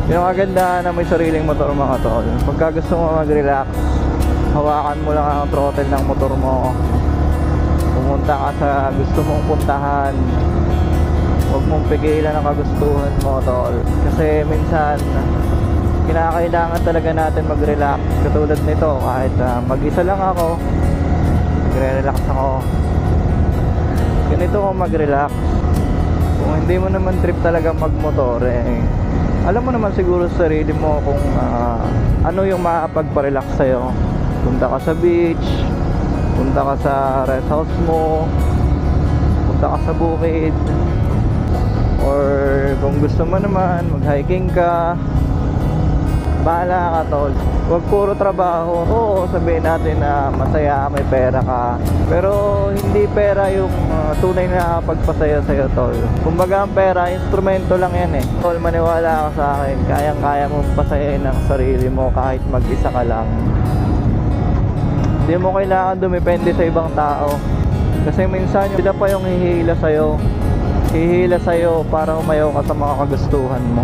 Yung kagandahan na may sariling motor mga tol, pagka gusto mo mag-relax, hawakan mo lang ang throttle ng motor mo, pumunta ka sa gusto mong puntahan, huwag mong pigilan ang kagustuhan mo tol. Kasi minsan kinakailangan talaga natin mag-relax. Katulad nito, kahit mag-isa lang ako, nagre-relax ako. Ganito ko mag-relax. Kung hindi mo naman trip talaga mag-motor, alam mo naman siguro sa sarili mo kung ano yung makakapagpa-relax sa'yo. Punta ka sa beach, punta ka sa rest house mo, punta ka sa bukid, or kung gusto mo naman mag-hiking ka, bahala ka tol. Huwag puro trabaho. Oo, sabihin natin na masaya, may pera ka, pero hindi pera yung tunay na pagpasaya sa'yo tol. Kumbaga ang pera, instrumento lang yan tol. Maniwala ka sa akin, kayang-kaya mong pasayain ang sarili mo kahit mag-isa ka lang. Hindi mo kailangan dumepende sa ibang tao, kasi minsan sila pa yung hihila sa'yo para umayaw ka sa mga kagustuhan mo.